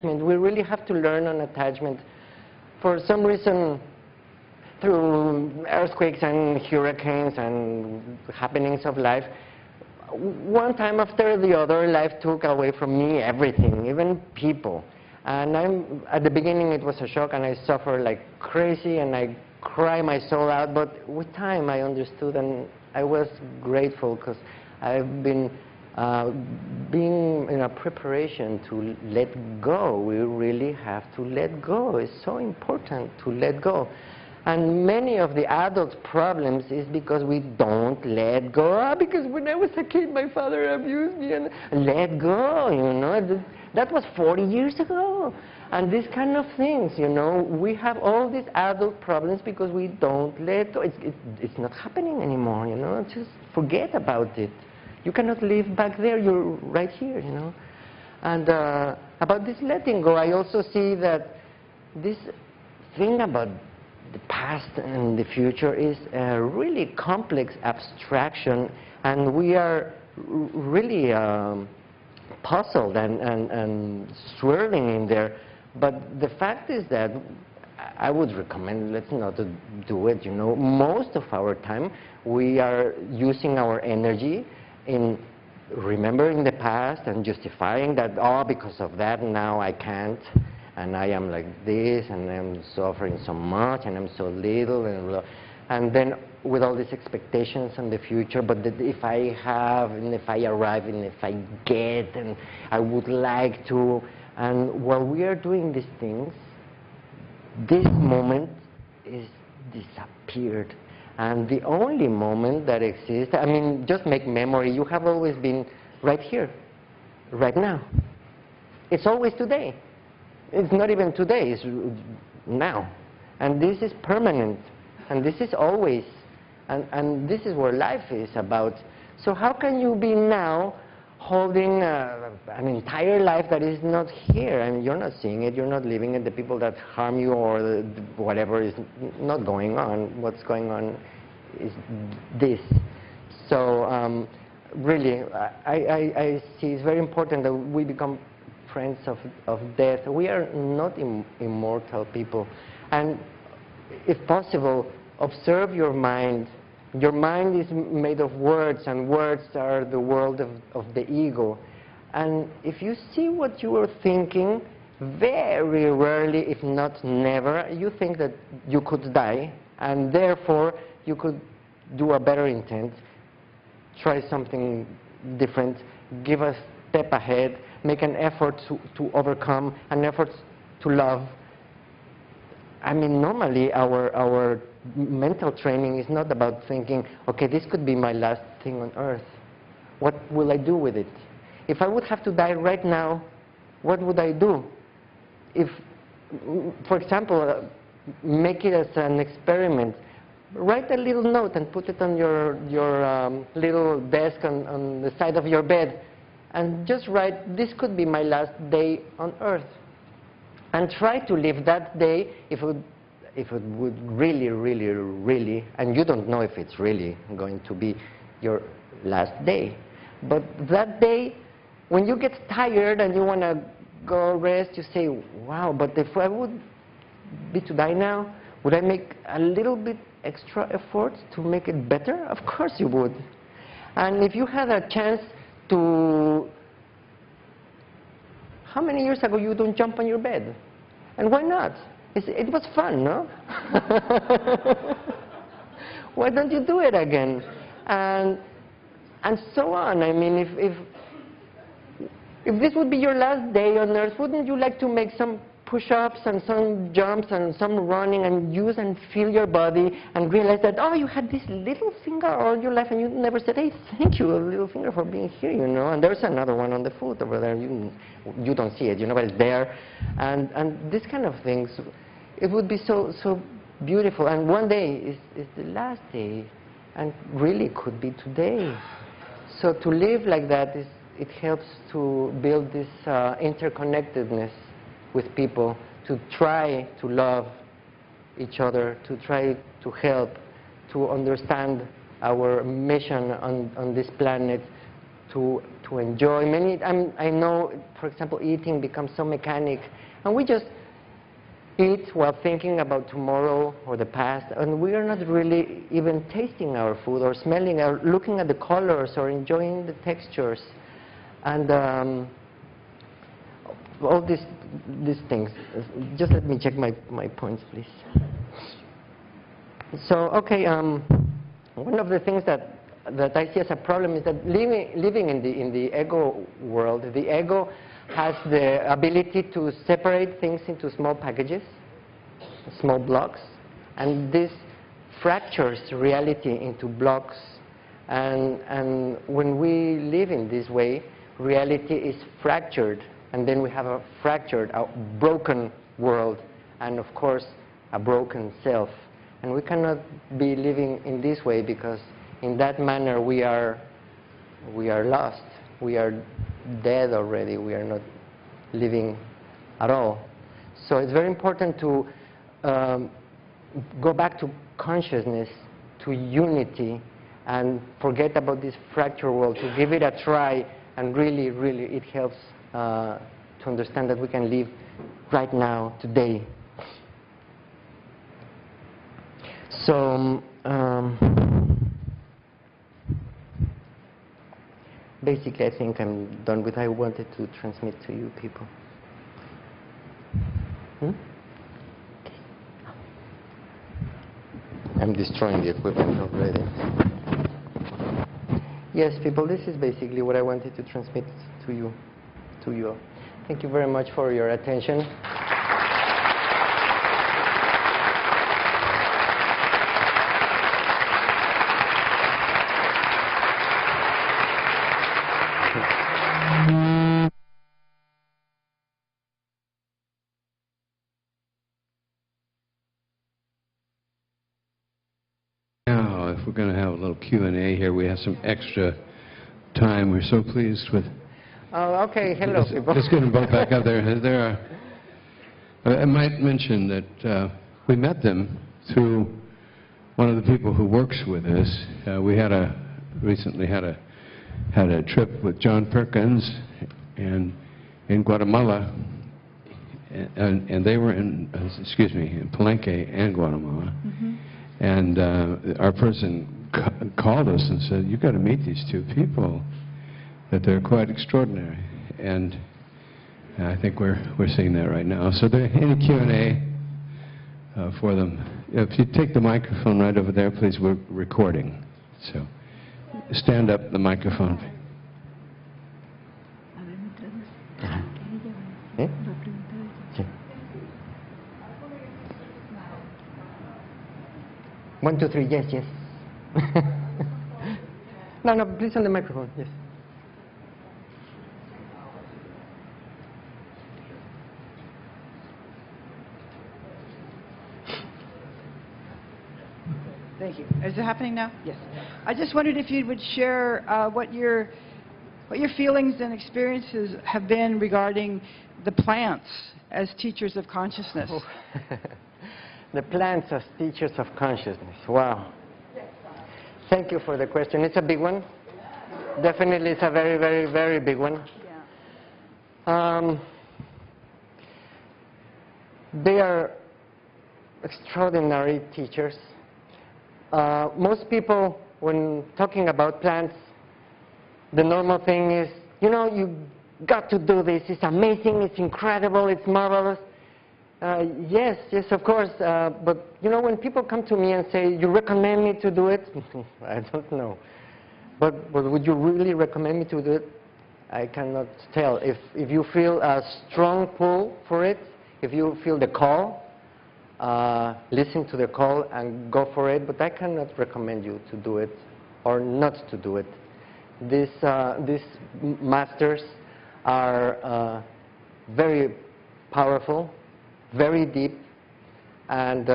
attachment. We really have to learn on attachment. For some reason, through earthquakes and hurricanes and happenings of life, one time after the other, life took away from me everything, even people. And at the beginning it was a shock, and I suffered like crazy, and I cried my soul out. But with time I understood, and I was grateful, because I've been being in a preparation to let go. We really have to let go. It's so important to let go. And many of the adult problems is because we don't let go. Because when I was a kid, my father abused me, and let go, you know. That was 40 years ago. And these kind of things, you know, we have all these adult problems because we don't let go. It's not happening anymore, you know. Just forget about it. You cannot live back there. You're right here, you know. And about this letting go, I also see that this thing about the past and the future is a really complex abstraction, and we are really puzzled and swirling in there. But the fact is that I would recommend let's not do it, you know. Most of our time we are using our energy in remembering the past and justifying that, oh, because of that now I can't, and I am like this, and I'm suffering so much, and I'm so little, and then with all these expectations on the future, but that if I have, and if I arrive, and if I get, and I would like to, and while we are doing these things, this moment is disappeared. And the only moment that exists, I mean, just make memory, you have always been right here, right now. It's always today. It's not even today, it's now. And this is permanent, and this is always, and this is where life is about. So how can you be now holding an entire life that is not here? I mean, you're not seeing it, you're not living it, the people that harm you or whatever is not going on. What's going on is this. So really, I see it's very important that we become friends of death. We are not immortal people. And if possible, observe your mind. Your mind is made of words, and words are the world of the ego. And if you see what you are thinking, very rarely, if not never, you think that you could die, and therefore you could do a better intent, try something different, give a step ahead, make an effort to overcome, an effort to love. I mean, normally our mental training is not about thinking, okay, this could be my last thing on earth. What will I do with it? If I would have to die right now, what would I do? If, for example, make it as an experiment. Write a little note and put it on your little desk on the side of your bed. And just write, this could be my last day on earth. And try to live that day, if it would really, really, really, and you don't know if it's really going to be your last day. But that day, when you get tired and you want to go rest, you say, wow, but if I would be to die now, would I make a little bit extra effort to make it better? Of course you would. And if you had a chance to, how many years ago you don't jump on your bed? And why not? It was fun, no? Why don't you do it again? And so on. I mean, if this would be your last day on earth, wouldn't you like to make some push-ups and some jumps and some running and use and feel your body and realize that, oh, you had this little finger all your life and you never said, hey, thank you, little finger, for being here, you know, and there's another one on the foot over there. You don't see it, you know, but it's there. And this kind of things, it would be so beautiful. And one day is the last day, and really could be today. So to live like that, it helps to build this interconnectedness with people, to try to love each other, to try to help, to understand our mission on this planet, to to enjoy. I know, for example, eating becomes so mechanic, and we just eat while thinking about tomorrow or the past, and we are not really even tasting our food or smelling or looking at the colors or enjoying the textures. And all these things. Just let me check my points, please. So, okay, one of the things that I see as a problem is that living in the ego world, the ego has the ability to separate things into small packages, small blocks, and this fractures reality into blocks. And when we live in this way, reality is fractured, and then we have a fractured, a broken world, and of course, a broken self. And we cannot be living in this way, because in that manner we are lost. We are dead already. We are not living at all. So it's very important to go back to consciousness, to unity, and forget about this fractured world, to give it a try, and really, really it helps to understand that we can live right now, today. So basically, I think I'm done with what I wanted to transmit to you people. I'm destroying the equipment already. Yes, people, this is basically what I wanted to transmit to you all. Thank you very much for your attention. Now, if we're going to have a little Q&A here, we have some extra time. We're so pleased with... Oh, okay. Hello, people. Just get them both back up there. I might mention that we met them through one of the people who works with us. We recently had a trip with John Perkins in Guatemala, and they were in Palenque and Guatemala. Mm-hmm. And our person called us and said, "You've got to meet these two people, that they're quite extraordinary." And I think we're seeing that right now. So there, any Q&A for them. If you take the microphone right over there, please, we're recording. So stand up, the microphone. ¿Eh? 1, 2, 3, yes. No, please on the microphone, yes. Thank you. Is it happening now? Yes. I just wondered if you would share what your feelings and experiences have been regarding the plants as teachers of consciousness. Oh. The plants as teachers of consciousness. Wow. Thank you for the question. It's a big one. Definitely, it's a very, very, very big one. Yeah. They are extraordinary teachers. Most people, when talking about plants, the normal thing is, you got to do this. It's amazing. It's incredible. It's marvelous. Yes, of course. But when people come to me and say, "You recommend me to do it?" I don't know. But would you really recommend me to do it? I cannot tell. If you feel a strong pull for it, if you feel the call, listen to the call and go for it. But I cannot recommend you to do it or not to do it. These masters are very powerful, very deep, and